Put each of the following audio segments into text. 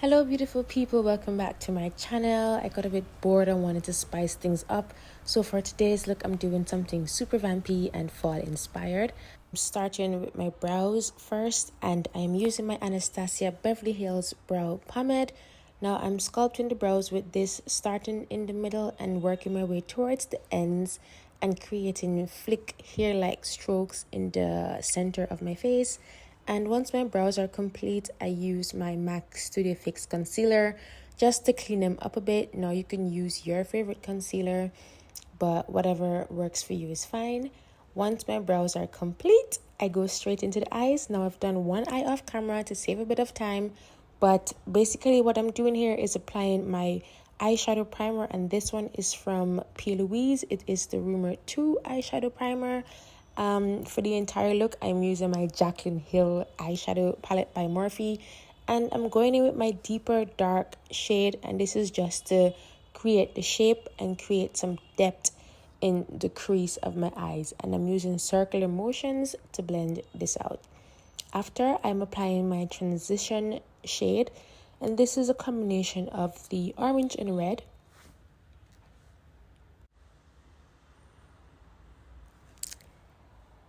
Hello beautiful people, welcome back to my channel. I got a bit bored and wanted to spice things up, so for today's look I'm doing something super vampy and fall inspired. I'm starting with my brows first, and I'm using my Anastasia Beverly Hills brow pomade. Now I'm sculpting the brows with this, starting in the middle and working my way towards the ends and creating flick hair-like strokes in the center of my face. And once my brows are complete, I use my MAC Studio Fix concealer just to clean them up a bit. Now you can use your favorite concealer, but whatever works for you is fine. Once my brows are complete, I go straight into the eyes. Now I've done one eye off camera to save a bit of time, but basically what I'm doing here is applying my eyeshadow primer, and this one is from P. Louise. It is the Rumor 2 eyeshadow primer. For the entire look, I'm using my Jaclyn Hill eyeshadow palette by Morphe, and I'm going in with my deeper dark shade, and this is just to create the shape and create some depth in the crease of my eyes, and I'm using circular motions to blend this out. After, I'm applying my transition shade, and this is a combination of the orange and red.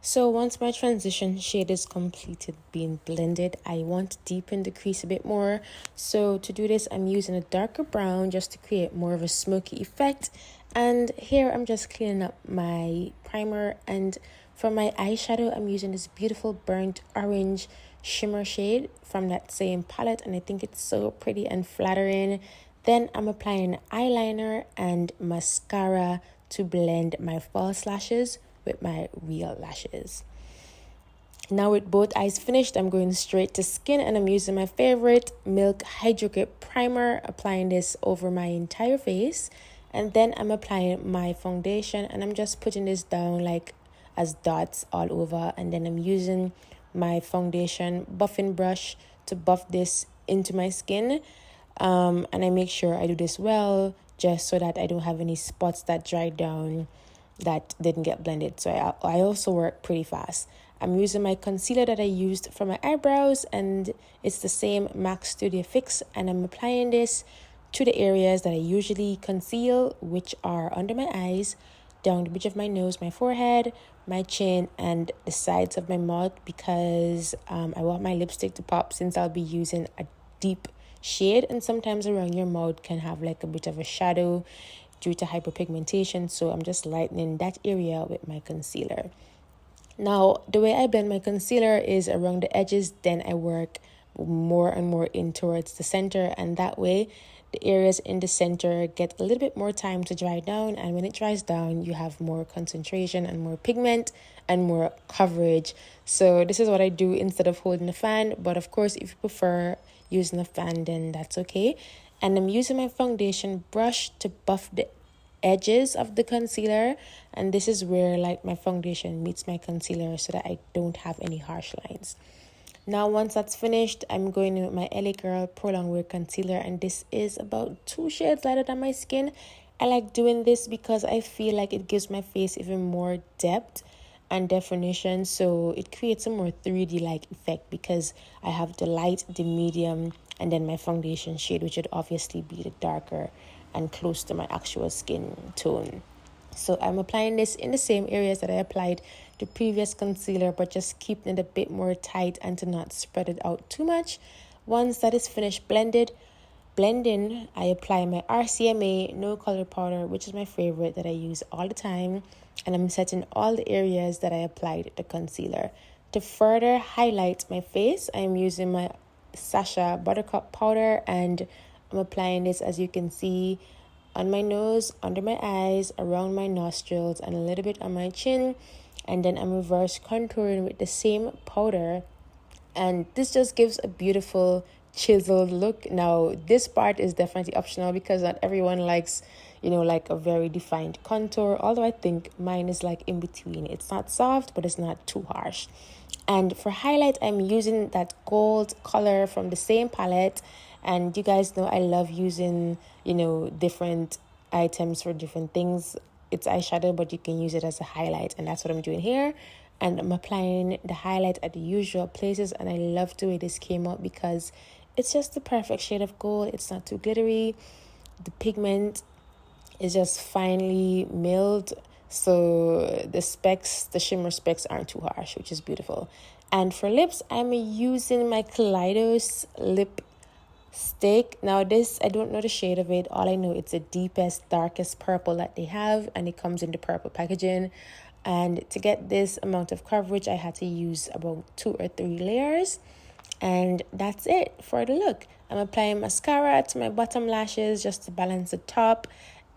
So once my transition shade is completed being blended, I want to deepen the crease a bit more. So to do this, I'm using a darker brown just to create more of a smoky effect. And here I'm just cleaning up my primer, and for my eyeshadow, I'm using this beautiful burnt orange shimmer shade from that same palette, and I think it's so pretty and flattering. Then I'm applying eyeliner and mascara to blend my false lashes with my real lashes. Now with both eyes finished, I'm going straight to skin, and I'm using my favorite Milk Hydro Grip primer, applying this over my entire face. And then I'm applying my foundation, and I'm just putting this down like as dots all over, and then I'm using my foundation buffing brush to buff this into my skin. And I make sure I do this well, just so that I don't have any spots that dry down that didn't get blended. So I also work pretty fast. I'm using my concealer that I used for my eyebrows, and it's the same MAC Studio Fix, and I'm applying this to the areas that I usually conceal, which are under my eyes, down the bridge of my nose, my forehead, my chin, and the sides of my mouth, because I want my lipstick to pop, since I'll be using a deep shade, and sometimes around your mouth can have like a bit of a shadow due to hyperpigmentation. So I'm just lightening that area with my concealer. Now the way I blend my concealer is around the edges, then I work more and more in towards the center, and that way the areas in the center get a little bit more time to dry down, and when it dries down you have more concentration and more pigment and more coverage. So this is what I do instead of holding a fan, but of course if you prefer using a fan, then that's okay. And I'm using my foundation brush to buff the edges of the concealer, and this is where like my foundation meets my concealer, so that I don't have any harsh lines. Now once that's finished, I'm going in with my LA Girl Pro Long Wear concealer, and this is about 2 shades lighter than my skin. I like doing this because I feel like it gives my face even more depth and definition, so it creates a more 3D like effect, because I have the light, the medium, and then my foundation shade, which would obviously be the darker and close to my actual skin tone. So I'm applying this in the same areas that I applied the previous concealer, but just keeping it a bit more tight and to not spread it out too much. Once that is finished blending, I apply my RCMA No Color Powder, which is my favorite that I use all the time, and I'm setting all the areas that I applied the concealer. To further highlight my face, I'm using my Sasha Buttercup powder, and I'm applying this, as you can see, on my nose, under my eyes, around my nostrils, and a little bit on my chin. And then I'm reverse contouring with the same powder, and this just gives a beautiful chiseled look. Now this part is definitely optional, because not everyone likes, like a very defined contour, although I think mine is like in between. It's not soft, but it's not too harsh. And for highlight, I'm using that gold color from the same palette, and you guys know I love using different items for different things. It's eyeshadow, but you can use it as a highlight, and that's what I'm doing here. And I'm applying the highlight at the usual places, and I love the way this came out, because it's just the perfect shade of gold. It's not too glittery. The pigment is just finely milled, so the specks, the shimmer specks, aren't too harsh, which is beautiful. And for lips, I'm using my Kaleidos lip stick. Now this, I don't know the shade of it. All I know, it's the deepest, darkest purple that they have, and it comes in the purple packaging. And to get this amount of coverage, I had to use about 2 or 3 layers. And that's it for the look. I'm applying mascara to my bottom lashes just to balance the top.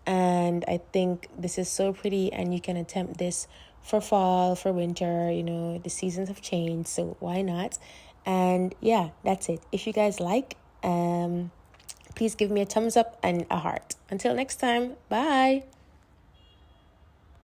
And I think this is so pretty, and you can attempt this for fall, for winter. You know, the seasons have changed, so why not? And yeah, that's it. If you guys like, please give me a thumbs up and a heart. Until next time, bye.